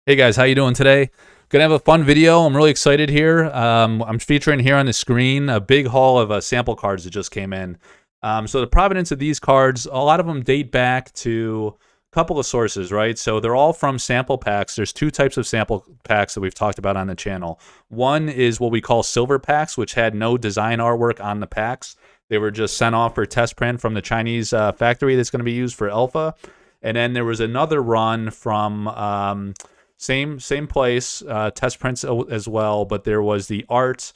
Hey guys, how you doing today? Gonna have a fun video. I'm really excited here. I'm featuring here on the screen a big haul of sample cards that just came in. So the provenance of these cards, a lot of them date back to a couple of sources, right? So they're all from sample packs. There's two types of sample packs that we've talked about on the channel. One is what we call silver packs, which had no design artwork on the packs. They were just sent off for test print from the Chinese factory that's going to be used for alpha. And then there was another run from same place, test prints as well, but there was the art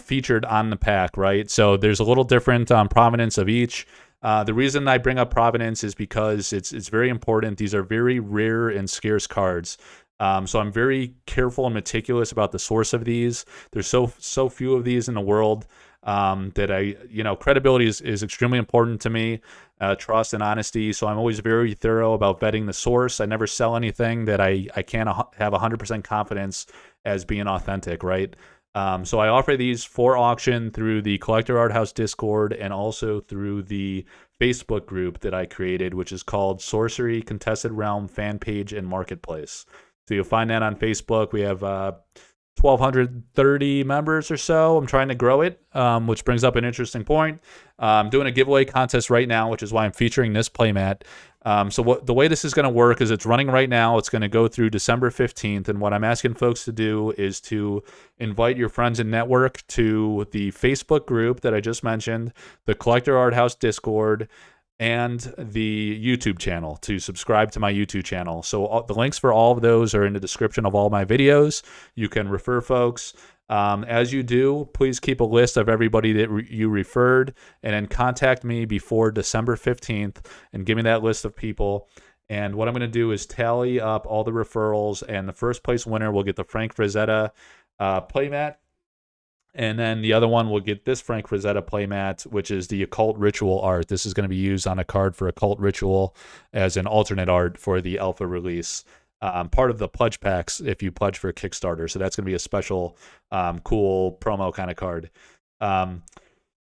featured on the pack, right? So there's a little different provenance of each. The reason I bring up provenance is because it's very important. These are very rare and scarce cards. So I'm very careful and meticulous about the source of these. There's so few of these in the world that credibility is extremely important to me, trust and honesty. So I'm always very thorough about vetting the source. I never sell anything that I can't have 100% confidence as being authentic, right? So I offer these for auction through the Collector Arthouse Discord and also through the Facebook group that I created, which is called Sorcery, Contested Realm Fan Page and Marketplace. So you'll find that on Facebook. We have 1,230 members or so. I'm trying to grow it, which brings up an interesting point. I'm doing a giveaway contest right now, which is why I'm featuring this playmat. So the way this is going to work is it's running right now. It's going to go through December 15th. And what I'm asking folks to do is to invite your friends and network to the Facebook group that I just mentioned, the Collector Arthouse Discord, and the YouTube channel, to subscribe to my YouTube channel. So the links for all of those are in the description of all my videos. You can refer folks. As you do, please keep a list of everybody that you referred, and then contact me before December 15th and give me that list of people. And what I'm going to do is tally up all the referrals, and the first place winner will get the Frank Frazetta playmat. And then the other one will get this Frank Frazetta playmat, which is the Occult Ritual art. This is going to be used on a card for Occult Ritual as an alternate art for the alpha release. Part of the pledge packs if you pledge for a Kickstarter. So that's going to be a special, cool promo kind of card.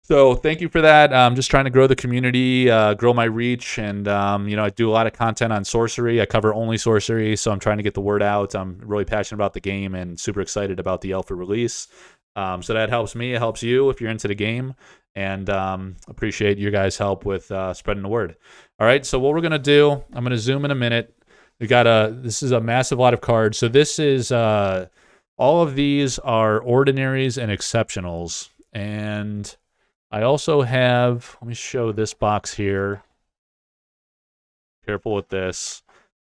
So thank you for that. I'm just trying to grow the community, grow my reach. And, I do a lot of content on Sorcery. I cover only Sorcery, so I'm trying to get the word out. I'm really passionate about the game and super excited about the alpha release. So that helps me. It helps you if you're into the game. And appreciate your guys' help with spreading the word. All right, so what we're going to do, I'm going to zoom in a minute. We got this is a massive lot of cards. So this is, all of these are ordinaries and exceptionals. And I also have, let me show this box here. Careful with this.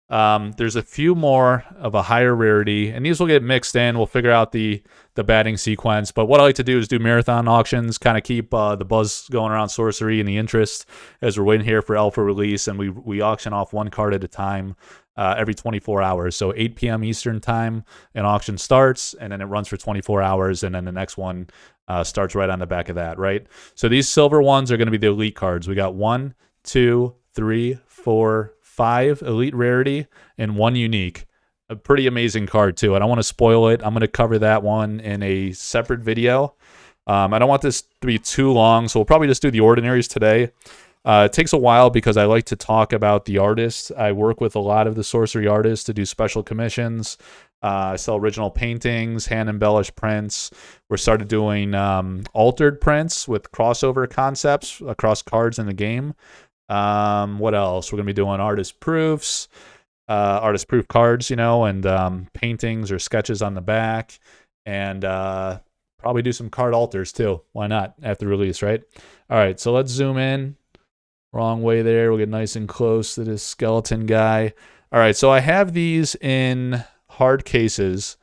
There's a few more of a higher rarity, and these will get mixed in. We'll figure out the batting sequence. But what I like to do is do marathon auctions, kind of keep the buzz going around Sorcery and the interest as we're waiting here for alpha release. And we auction off one card at a time every 24 hours. So 8 p.m. Eastern time, an auction starts, and then it runs for 24 hours, and then the next one starts right on the back of that, right? So these silver ones are going to be the elite cards. We got 1, 2, 3, 4, 5 elite rarity and 1 unique. A pretty amazing card too. I don't want to spoil it. I'm going to cover that one in a separate video. I don't want this to be too long, so we'll probably just do the ordinaries today. It takes a while because I like to talk about the artists. I work with a lot of the Sorcery artists to do special commissions. I sell original paintings, hand-embellished prints. We're started doing altered prints with crossover concepts across cards in the game. What else? We're going to be doing artist proofs, artist proof cards, and paintings or sketches on the back, and probably do some card alters too. Why not after release, right? All right, so let's zoom in. Wrong way there. We'll get nice and close to this skeleton guy. All right, so I have these in hard cases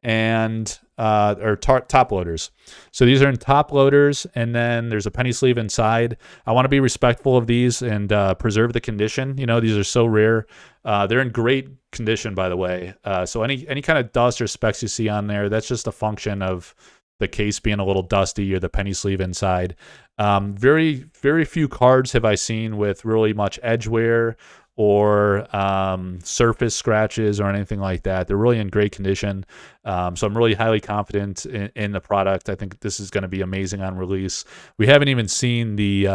and top loaders. So these are in top loaders, and then there's a penny sleeve inside. I want to be respectful of these and preserve the condition. These are so rare. They're in great condition, by the way. So any kind of dust or specks you see on there, that's just a function of the case being a little dusty or the penny sleeve inside. Very, very few cards have I seen with really much edge wear or surface scratches or anything like that. They're really in great condition. So I'm really highly confident in the product. I think this is going to be amazing on release. We haven't even seen the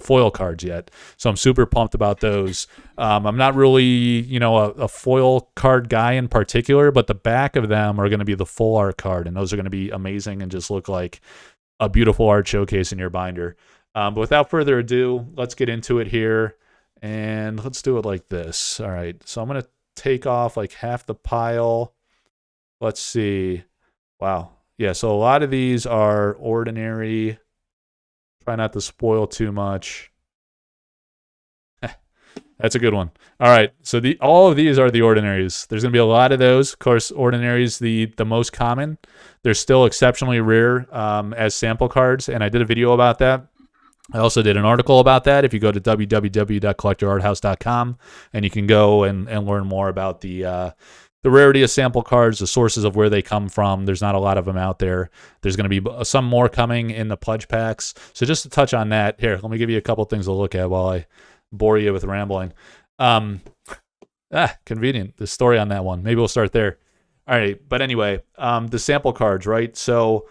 foil cards yet, so I'm super pumped about those. I'm not really, a foil card guy in particular, but the back of them are going to be the full art card, and those are going to be amazing and just look like a beautiful art showcase in your binder. But without further ado, let's get into it here, and let's do it like this. All right, so I'm going to take off like half the pile. Let's see. Wow. Yeah, so a lot of these are ordinary. Try not to spoil too much. That's a good one. All right, so all of these are the ordinaries. There's going to be a lot of those. Of course, ordinaries the most common. They're still exceptionally rare as sample cards, and I did a video about that. I also did an article about that. If you go to www.collectorarthouse.com, and you can go and learn more about the rarity of sample cards, the sources of where they come from. There's not a lot of them out there. There's going to be some more coming in the pledge packs. So just to touch on that, here, let me give you a couple things to look at while I bore you with rambling. Convenient. The story on that one. Maybe we'll start there. All right. But anyway, the sample cards, right? So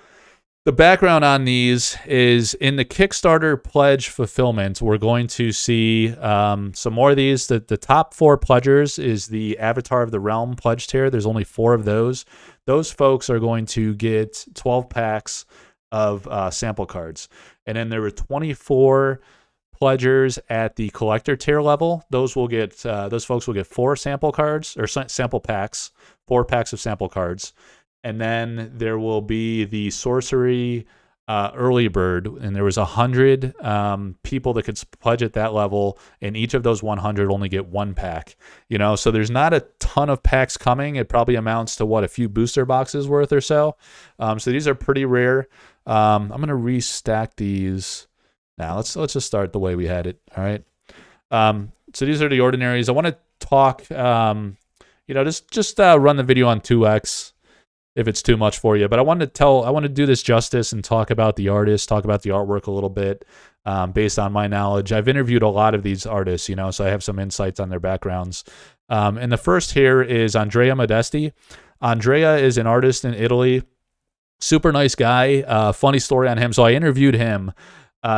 the background on these is in the Kickstarter pledge fulfillment, we're going to see some more of these. The top 4 pledgers is the Avatar of the Realm pledge tier. There's only 4 of those. Those folks are going to get 12 packs of sample cards. And then there were 24 pledgers at the collector tier level. Those folks will get 4 sample cards or sample packs, 4 packs of sample cards. And then there will be the Sorcery early bird, and there was 100 people that could pledge at that level, and each of those 100 only get 1 pack. So there's not a ton of packs coming. It probably amounts to a few booster boxes worth or so. So these are pretty rare. I'm gonna restack these. Now let's just start the way we had it. All right. So these are the ordinaries. I want to talk. Just run the video on 2x if it's too much for you. But I want to do this justice and talk about the artists, talk about the artwork a little bit, based on my knowledge. I've interviewed a lot of these artists, so I have some insights on their backgrounds. And the first here is Andrea Modesti. Andrea is an artist in Italy. Super nice guy. Funny story on him. So I interviewed him.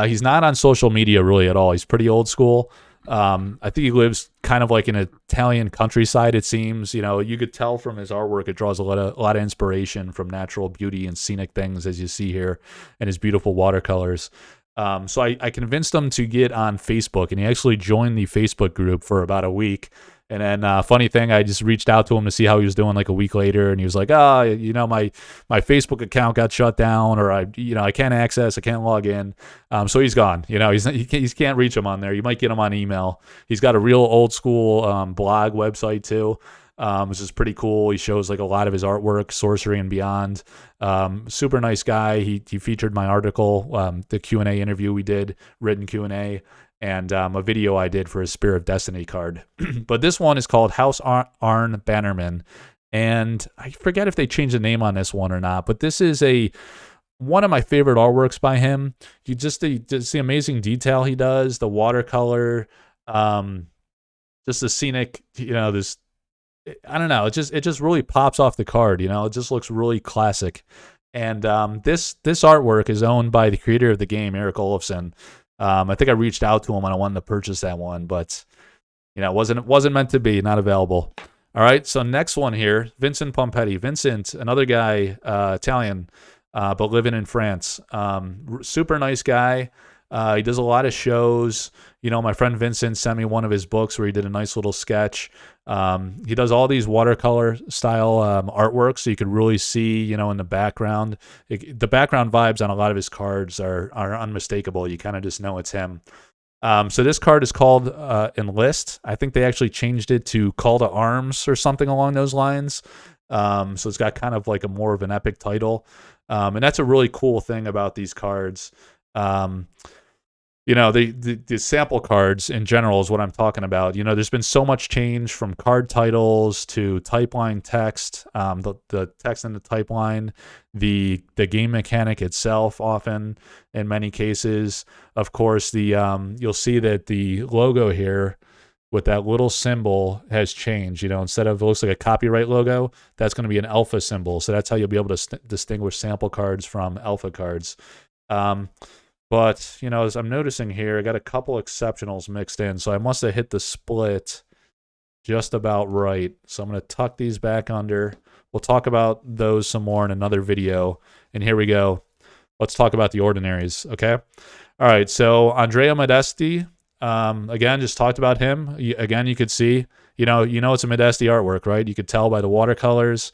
He's not on social media really at all. He's pretty old school. I think he lives kind of like in an Italian countryside, it seems. You could tell from his artwork, it draws a lot of inspiration from natural beauty and scenic things, as you see here, and his beautiful watercolors. So I convinced him to get on Facebook, and he actually joined the Facebook group for about a week. And then, funny thing, I just reached out to him to see how he was doing like a week later, and he was like, my Facebook account got shut down, or I can't access, I can't log in. So he's gone. He can't reach him on there. You might get him on email. He's got a real old school blog website too, which is pretty cool. He shows like a lot of his artwork, Sorcery and beyond. Super nice guy. He featured my article, the Q&A interview we did, written Q&A. And a video I did for his Spear of Destiny card. But this one is called House Arn Bannerman. And I forget if they changed the name on this one or not, but this is one of my favorite artworks by him. Just the amazing detail he does, the watercolor, just the scenic, this, I don't know, it just really pops off the card, it just looks really classic. And this artwork is owned by the creator of the game, Eric Olofsson. I think I reached out to him and I wanted to purchase that one, but it wasn't meant to be, not available. All right, so next one here, Vincent Pompetti. Vincent, another guy, Italian, but living in France. Super nice guy. He does a lot of shows. My friend Vincent sent me one of his books where he did a nice little sketch. He does all these watercolor style artwork, so you could really see, in the background. The background vibes on a lot of his cards are unmistakable. You kind of just know it's him. So this card is called Enlist. I think they actually changed it to Call to Arms or something along those lines. So it's got kind of like more of an epic title. And that's a really cool thing about these cards. The sample cards in general is what I'm talking about. There's been so much change from card titles to type line text, the text in the type line, the game mechanic itself often in many cases. Of course, you'll see that the logo here with that little symbol has changed. You know, instead of it looks like a copyright logo, that's going to be an alpha symbol. So that's how you'll be able to distinguish sample cards from alpha cards. But, you know, as I'm noticing here, I got a couple exceptionals mixed in. So I must have hit the split just about right. So I'm going to tuck these back under. We'll talk about those some more in another video. And here we go. Let's talk about the ordinaries, okay? All right, so Andrea Modesti, again, just talked about him. Again, you could see, you know it's a Modesti artwork, right? You could tell by the watercolors,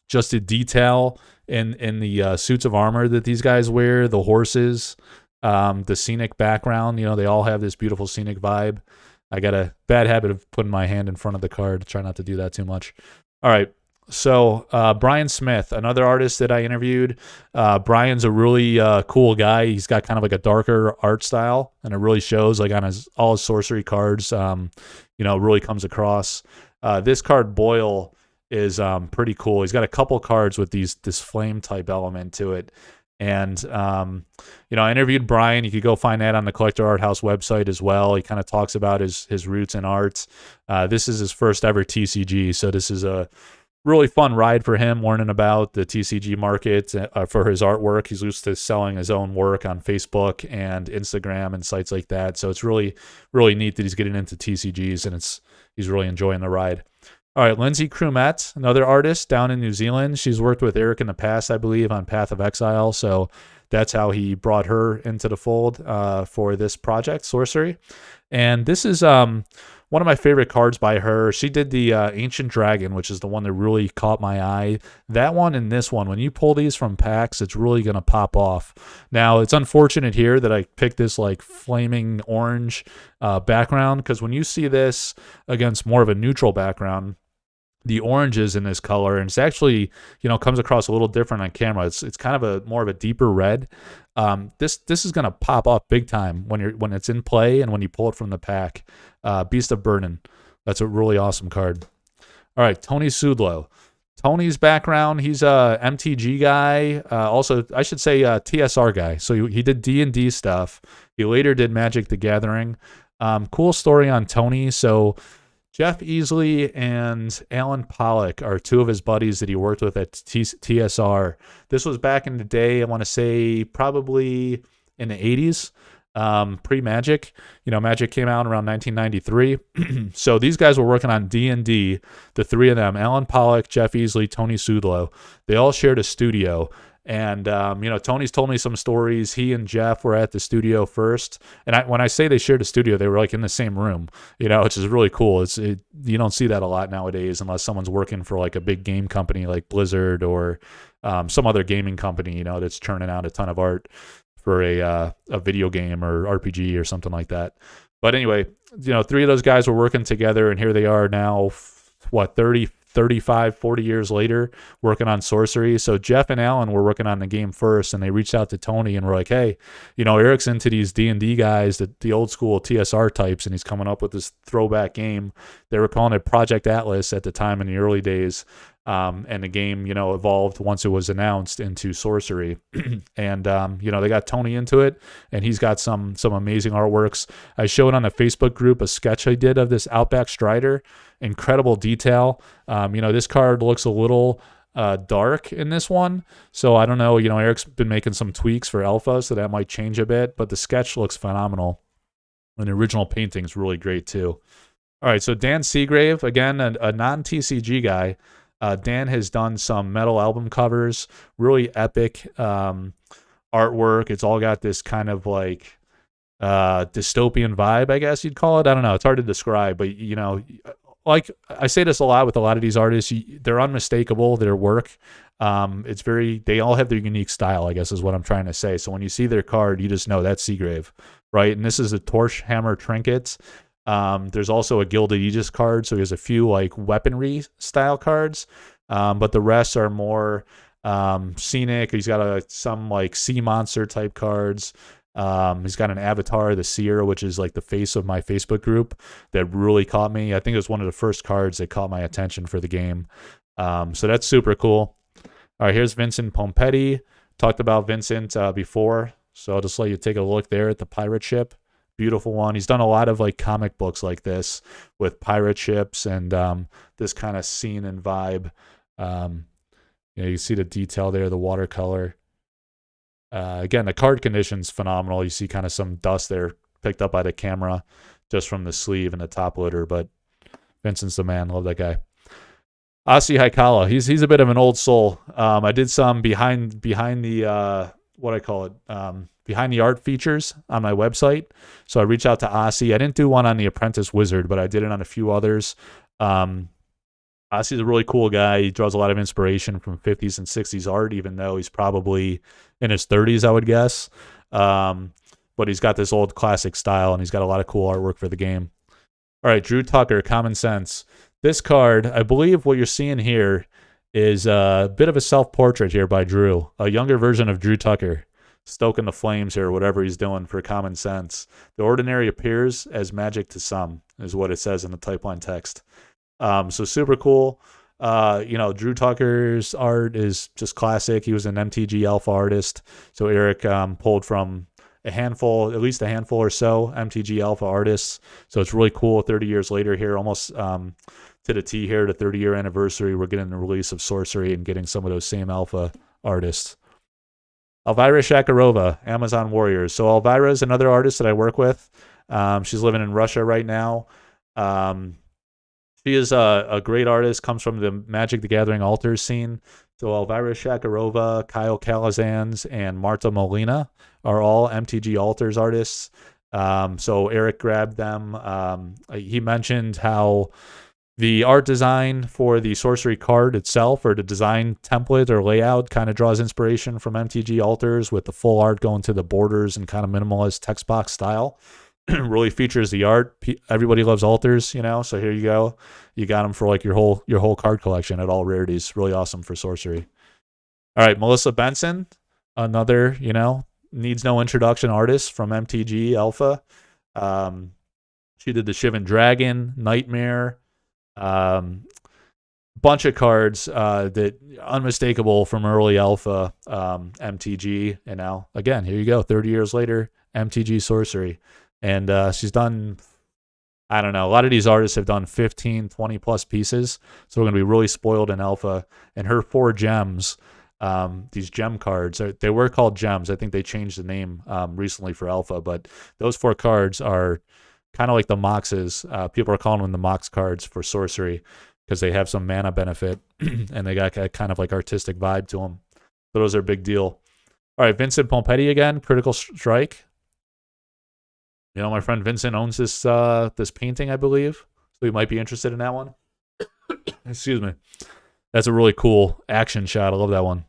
just the detail in the suits of armor that these guys wear, the horses, the scenic background. You know, they all have this beautiful scenic vibe. I got a bad habit of putting my hand in front of the card. Try not to do that too much. All right. So Brian Smith, another artist that I interviewed. Brian's a really cool guy. He's got kind of like a darker art style, and it really shows like on all his sorcery cards. You know, really comes across. This card Boyle is pretty cool. He's got a couple cards with this flame type element to it. And, you know, I interviewed Brian. You could go find that on the Collector Arthouse website as well. He kind of talks about his roots in art. This is his first ever TCG, so this is a really fun ride for him, learning about the TCG market for his artwork. He's used to selling his own work on Facebook and Instagram and sites like that. So it's really, really neat that he's getting into TCGs, and he's really enjoying the ride. All right, Lindsay Crumette, another artist down in New Zealand. She's worked with Eric in the past, I believe, on Path of Exile. So that's how he brought her into the fold for this project, Sorcery. And this is one of my favorite cards by her. She did the Ancient Dragon, which is the one that really caught my eye. That one and this one, when you pull these from packs, it's really going to pop off. Now, it's unfortunate here that I picked this like flaming orange background, because when you see this against more of a neutral background, the oranges in this color, and it's actually, you know, comes across a little different on camera. It's kind of a more of a deeper red. This is gonna pop off big time when it's in play and when you pull it from the pack. Beast of Burden, that's a really awesome card. All right, Tony Sudlow. Tony's background, he's a MTG guy. Also, I should say TSR guy. So he did D&D stuff. He later did Magic the Gathering. Cool story on Tony. So Jeff Easley and Alan Pollock are two of his buddies that he worked with at TSR. This was back in the day, I want to say probably in the 80s, pre-Magic. You know, Magic came out around 1993. So these guys were working on D&D, the three of them, Alan Pollock, Jeff Easley, Tony Sudlow. They all shared a studio. And, you know, Tony's told me some stories. He and Jeff were at the studio first. And when I say they shared a studio, they were like in the same room, you know, which is really cool. You don't see that a lot nowadays unless someone's working for like a big game company like Blizzard or some other gaming company, you know, that's churning out a ton of art for a video game or RPG or something like that. But anyway, you know, three of those guys were working together, and here they are now, what, 35, 40 years later, working on Sorcery. So Jeff and Alan were working on the game first, and they reached out to Tony and were like, hey, you know, Eric's into these D&D guys, the old school TSR types, and he's coming up with this throwback game. They were calling it Project Atlas at the time in the early days. And the game, you know, evolved once it was announced into Sorcery. And, you know, they got Tony into it, and he's got some amazing artworks. I showed on the Facebook group a sketch I did of this Outback Strider. Incredible detail. You know, this card looks a little dark in this one. So I don't know, you know, Eric's been making some tweaks for Alpha, so that might change a bit, but the sketch looks phenomenal. And the original painting's really great too. All right, so Dan Seagrave, again, a non-TCG guy. Dan has done some metal album covers, really epic artwork. It's all got this kind of like dystopian vibe, I guess you'd call it. I don't know. It's hard to describe, but, you know, like I say this a lot with a lot of these artists, they're unmistakable, their work. They all have their unique style, I guess is what I'm trying to say. So when you see their card, you just know that's Seagrave, right? And this is a Torch Hammer Trinkets. There's also a Gilded Aegis card, so he has a few like weaponry style cards, but the rest are more scenic. He's got some like sea monster type cards. He's got an avatar, the Seer, which is like the face of my Facebook group, that really caught me. I think it was one of the first cards that caught my attention for the game. So that's super cool. All right, here's Vincent Pompetti. Talked about Vincent before, so I'll just let you take a look there at the pirate ship. Beautiful one. He's done a lot of like comic books like this with pirate ships and this kind of scene and vibe. Um, you see the detail there, the watercolor. Again, the card condition's phenomenal. You see kind of some dust there picked up by the camera just from the sleeve and the top loader, but Vincent's the man. Love that guy. Asi Haikala, he's a bit of an old soul. I did some behind the what I call it, behind the art features on my website. So I reached out to Asi. I didn't do one on the Apprentice Wizard, but I did it on a few others. Asi's a really cool guy. He draws a lot of inspiration from 50s and 60s art, even though he's probably in his 30s, I would guess. But he's got this old classic style, and he's got a lot of cool artwork for the game. All right, Drew Tucker, Common Sense. This card, I believe what you're seeing here is a bit of a self-portrait here by Drew, a younger version of Drew Tucker, stoking the flames here, whatever he's doing for Common Sense. The ordinary appears as magic to some, is what it says in the typeline text. So super cool. Drew Tucker's art is just classic. He was an MTG Alpha artist. So Eric pulled from at least a handful or so MTG Alpha artists. So it's really cool. 30 years later here, almost to the T here, the 30-year anniversary, we're getting the release of Sorcery and getting some of those same Alpha artists. Elvira Shakarova, Amazon Warriors. So Elvira is another artist that I work with. She's living in Russia right now. She is a great artist, comes from the Magic the Gathering Altars scene. So Elvira Shakarova, Kyle Calazans, and Marta Molina are all MTG Altars artists. So Eric grabbed them. He mentioned how the art design for the Sorcery card itself, or the design template or layout, kind of draws inspiration from MTG Altars, with the full art going to the borders and kind of minimalist text box style. Really features the art. Everybody loves Altars, so here you go. You got them for like your whole card collection at all rarities. Really awesome for Sorcery. All right, Melissa Benson, another, needs no introduction artist from MTG Alpha. She did the Shivan Dragon, Nightmare, bunch of cards that unmistakable from early Alpha MTG. And now, again, here you go, 30 years later, MTG Sorcery. And she's done, I don't know, a lot of these artists have done 15, 20 plus pieces. So we're going to be really spoiled in Alpha. And her 4 gems, these gem cards, they were called gems. I think they changed the name recently for Alpha. But those 4 cards are kind of like the Moxes. People are calling them the Mox cards for Sorcery because they have some mana benefit and they got a kind of like artistic vibe to them. So those are a big deal. All right, Vincent Pompetti again, Critical Strike. My friend Vincent owns this painting, I believe. So you might be interested in that one. Excuse me. That's a really cool action shot. I love that one.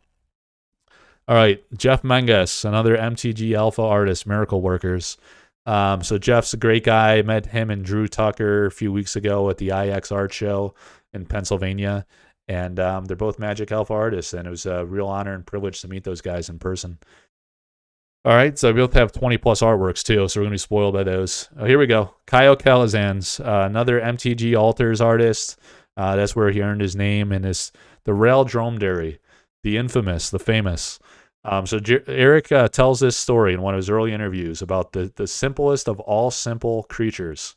All right, Jeff Menges, another MTG Alpha artist, Miracle Workers. So Jeff's a great guy. I met him and Drew Tucker a few weeks ago at the IX Art Show in Pennsylvania. And they're both Magic Alpha artists, and it was a real honor and privilege to meet those guys in person. All right, so we both have 20-plus artworks, too, so we're going to be spoiled by those. Oh, here we go. Kyle Calazans, another MTG Altars artist. That's where he earned his name, and is the Rail Dromedary, the infamous, the famous. So Eric tells this story in one of his early interviews about the simplest of all simple creatures,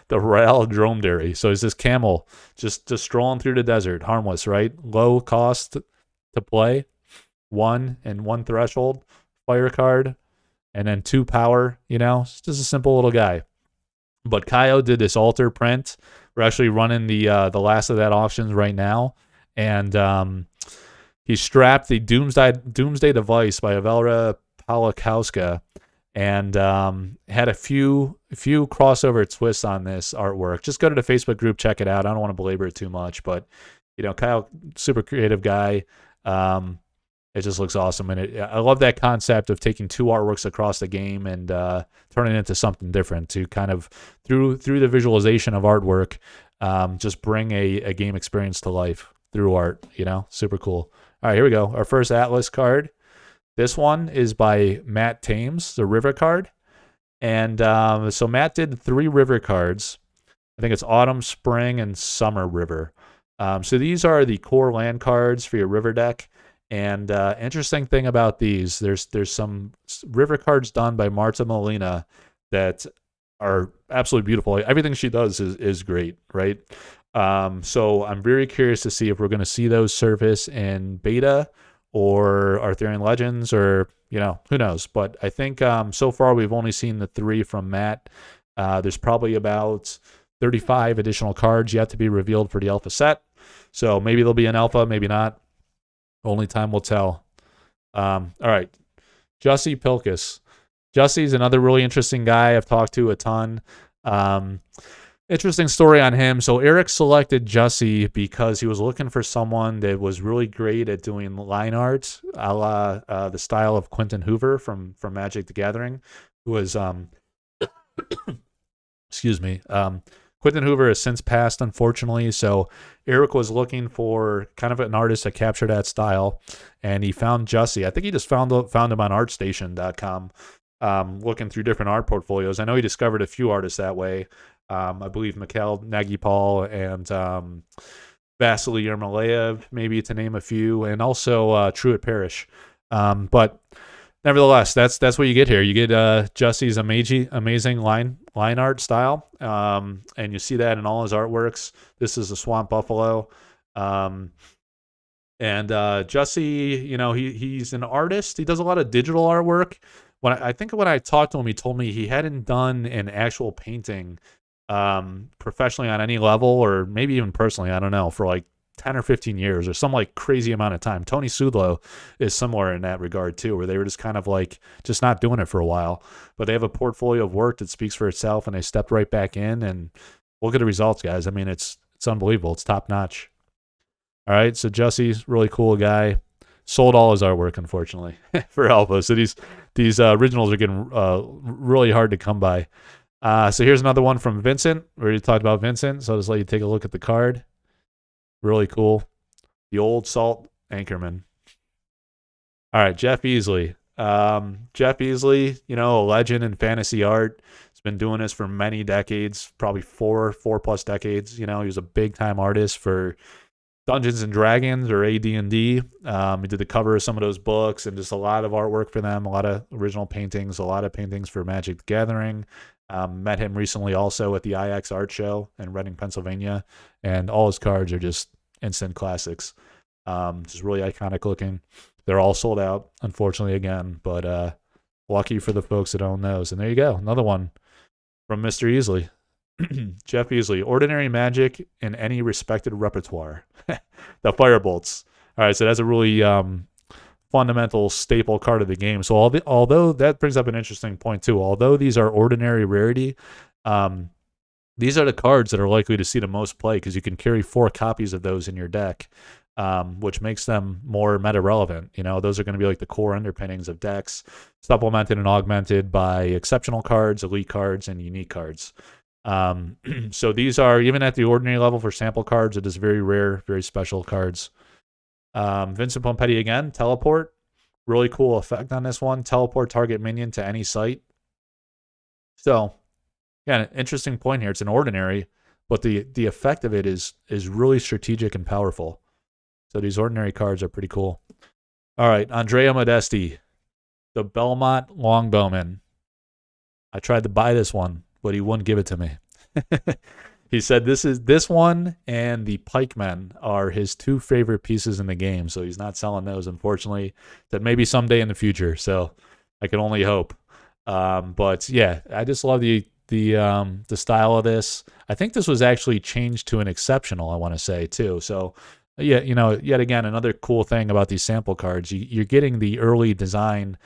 the Rail Dromedary. So it's this camel just strolling through the desert, harmless, right? Low cost to play, 1 and 1 threshold. Fire card, and then 2 power, it's just a simple little guy. But Kaio did this altar print. We're actually running the last of that auctions right now, and he strapped the Doomsday Device by Avelra Palakowska, and had a few crossover twists on this artwork. Just go to the Facebook group, check it out. I don't want to belabor it too much, but Kyle, super creative guy. It just looks awesome, and I love that concept of taking 2 artworks across the game and turning it into something different to kind of through the visualization of artwork, just bring a game experience to life through art. Super cool. All right, here we go. Our first Atlas card. This one is by Matt Thames, the River card, and so Matt did 3 River cards. I think it's Autumn, Spring, and Summer River. So these are the core land cards for your River deck. And interesting thing about these, there's some River cards done by Marta Molina that are absolutely beautiful. Like, everything she does is great, right? So I'm very curious to see if we're going to see those surface in beta or Arthurian Legends, or who knows. But I think so far we've only seen the 3 from Matt. There's probably about 35 additional cards yet to be revealed for the alpha set. So maybe there'll be an alpha, maybe not. Only time will tell. All right, Jussie Pilkus. Jussie's another really interesting guy I've talked to a ton. Interesting story on him. So Eric selected Jussie because he was looking for someone that was really great at doing line art, a la the style of Quentin Hoover from Magic the Gathering, who was excuse me. Quentin Hoover has since passed, unfortunately. So Eric was looking for kind of an artist that captured that style, and he found Jussie. I think he just found him on ArtStation.com, looking through different art portfolios. I know he discovered a few artists that way. I believe Mikhail Nagipal and Vasily Yermolayev, maybe to name a few, and also Truett Parrish. But nevertheless, that's what you get here. You get Jussie's amazing line art style, and you see that in all his artworks. This is a Swamp Buffalo, and Jussie, he's an artist. He does a lot of digital artwork. When I talked to him, he told me he hadn't done an actual painting professionally on any level, or maybe even personally, I don't know, for like 10 or 15 years or some like crazy amount of time. Tony Sudlow is similar in that regard too, where they were just kind of like just not doing it for a while, but they have a portfolio of work that speaks for itself, and they stepped right back in, and look at the results, guys. I mean, it's unbelievable. It's top notch. All right, so Jussie's really cool guy. Sold all his artwork, unfortunately, for Alpha. So these originals are getting really hard to come by. So here's another one from Vincent. We already talked about Vincent, so I'll just let you take a look at the card. Really cool. The old Salt Anchorman. All right, Jeff Easley. Jeff Easley, a legend in fantasy art. He's been doing this for many decades, probably four plus decades. He was a big time artist for Dungeons and Dragons, or AD&D. He did the cover of some of those books, and just a lot of artwork for them, a lot of original paintings, a lot of paintings for Magic the Gathering. Met him recently also at the IX Art Show in Reading, Pennsylvania, and all his cards are just instant classics. Just really iconic looking. They're all sold out, unfortunately, again, but lucky for the folks that own those. And there you go, another one from Mr. Easley. Jeff Easley. Ordinary Magic in any respected repertoire. The Firebolts. All right, so that's a really fundamental staple card of the game. So although that brings up an interesting point too, although these are ordinary rarity, these are the cards that are likely to see the most play, because you can carry 4 copies of those in your deck, which makes them more meta relevant. Those are going to be like the core underpinnings of decks, supplemented and augmented by exceptional cards, elite cards, and unique cards. So these are, even at the ordinary level for sample cards, it is very rare, very special cards. Vincent Pompetti again, teleport. Really cool effect on this one. Teleport target minion to any site. So, yeah, an interesting point here. It's an ordinary, but the effect of it is really strategic and powerful. So these ordinary cards are pretty cool. All right, Andrea Modesti, the Belmont Longbowman. I tried to buy this one, but he wouldn't give it to me. He said this one and the Pikemen are his 2 favorite pieces in the game, so he's not selling those, unfortunately. That maybe someday in the future, so I can only hope. But yeah, I just love the style of this. I think this was actually changed to an exceptional, I want to say too. So yeah, yet again, another cool thing about these sample cards, you're getting the early design,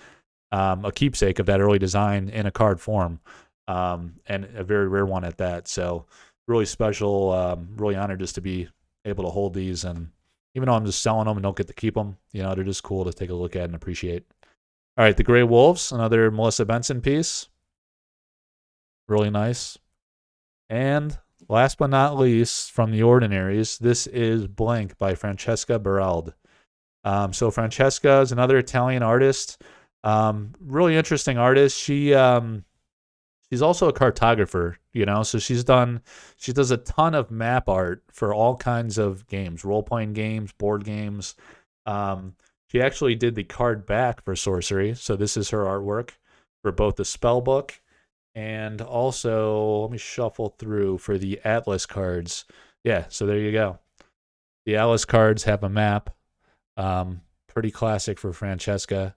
a keepsake of that early design in a card form, and a very rare one at that. So really special, really honored just to be able to hold these. And even though I'm just selling them and don't get to keep them, they're just cool to take a look at and appreciate. All right, the Grey Wolves, another Melissa Benson piece. Really nice. And last but not least, from the Ordinaries, this is Blank by Francesca Beraldi. So Francesca is another Italian artist. Really interesting artist. She's also a cartographer, so she does a ton of map art for all kinds of games, role-playing games, board games. She actually did the card back for Sorcery, so this is her artwork for both the spell book And also, let me shuffle through for the Atlas cards. Yeah, so there you go. The Atlas cards have a map. Pretty classic for Francesca.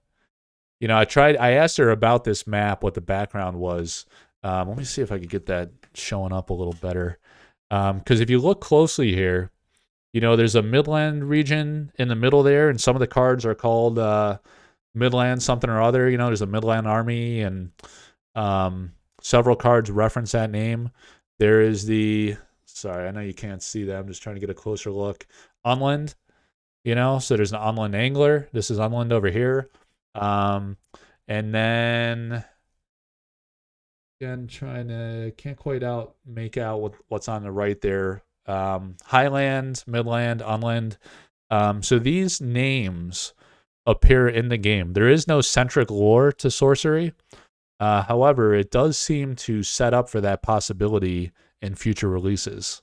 You know, I asked her about this map, what the background was. Let me see if I could get that showing up a little better. Because if you look closely here, you know, there's a Midland region in the middle there, and some of the cards are called Midland something or other. You know, there's a Midland Army, and several cards reference that name. There is the, sorry, I know you can't see that. I'm just trying to get a closer look. Unland, you know, so there's an Unland Angler. This is Unland over here. And then again, can't quite make out what's on the right there. Highland, Midland, Unland. So these names appear in the game. There is no centric lore to Sorcery. However, it does seem to set up for that possibility in future releases.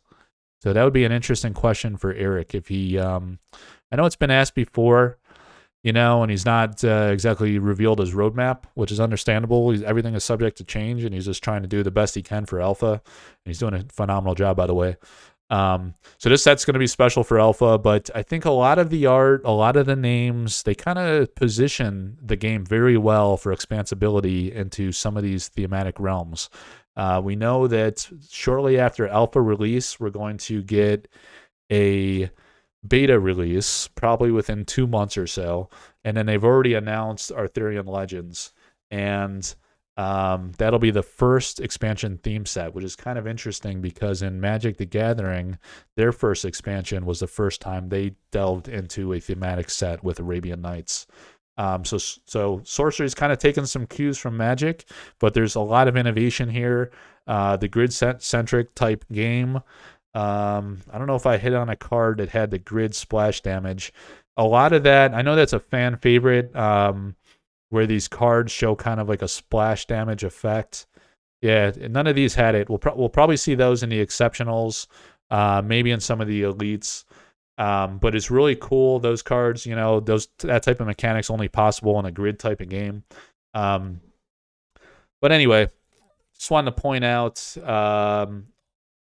So that would be an interesting question for Eric if he. I know it's been asked before, you know, and he's not exactly revealed his roadmap, which is understandable. Everything is subject to change, and he's just trying to do the best he can for Alpha. And he's doing a phenomenal job, by the way. So this set's going to be special for Alpha, but I think a lot of the art, a lot of the names, they kind of position the game very well for expansibility into some of these thematic realms. We know that shortly after Alpha release, we're going to get a beta release, probably within 2 months or so, and then they've already announced Arthurian Legends, and that'll be the first expansion theme set, which is kind of interesting because in Magic the Gathering, their first expansion was the first time they delved into a thematic set with Arabian Nights. So Sorcery's kind of taken some cues from Magic, but there's a lot of innovation here. The grid-centric type game. I don't know if I hit on a card that had the grid splash damage. A lot of that, I know that's a fan favorite, where these cards show kind of like a splash damage effect. Yeah, none of these had it. We'll probably see those in the exceptionals, maybe in some of the elites. But it's really cool. Those cards, you know, that type of mechanics only possible in a grid type of game. But anyway, just wanted to point out some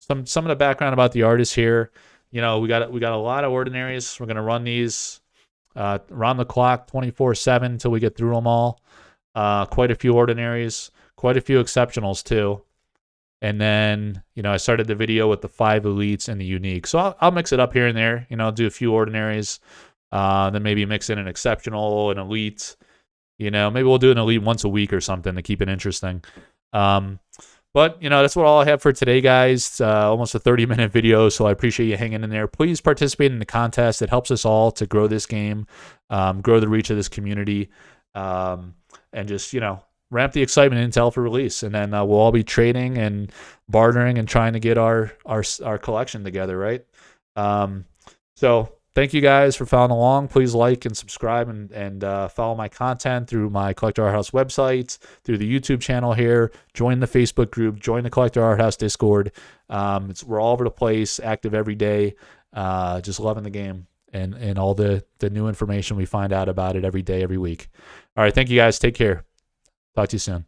of the background about the artist here. You know, we got a lot of ordinaries. We're gonna run these around the clock, 24/7 until we get through them all. Quite a few ordinaries, quite a few exceptionals too. And then, you know, I started the video with the 5 elites and the unique. So I'll mix it up here and there. You know, do a few ordinaries, then maybe mix in an exceptional, an elite. You know, maybe we'll do an elite once a week or something to keep it interesting. But, you know, that's all I have for today, guys. Almost a 30-minute video, so I appreciate you hanging in there. Please participate in the contest. It helps us all to grow this game, grow the reach of this community, and just, you know, ramp the excitement into Alpha release. And then we'll all be trading and bartering and trying to get our collection together, right? So thank you guys for following along. Please like and subscribe and follow my content through my Collector Arthouse website, through the YouTube channel here. Join the Facebook group. Join the Collector Arthouse Discord. We're all over the place, active every day. Just loving the game and all the new information we find out about it every day, every week. All right, thank you guys. Take care. Talk to you soon.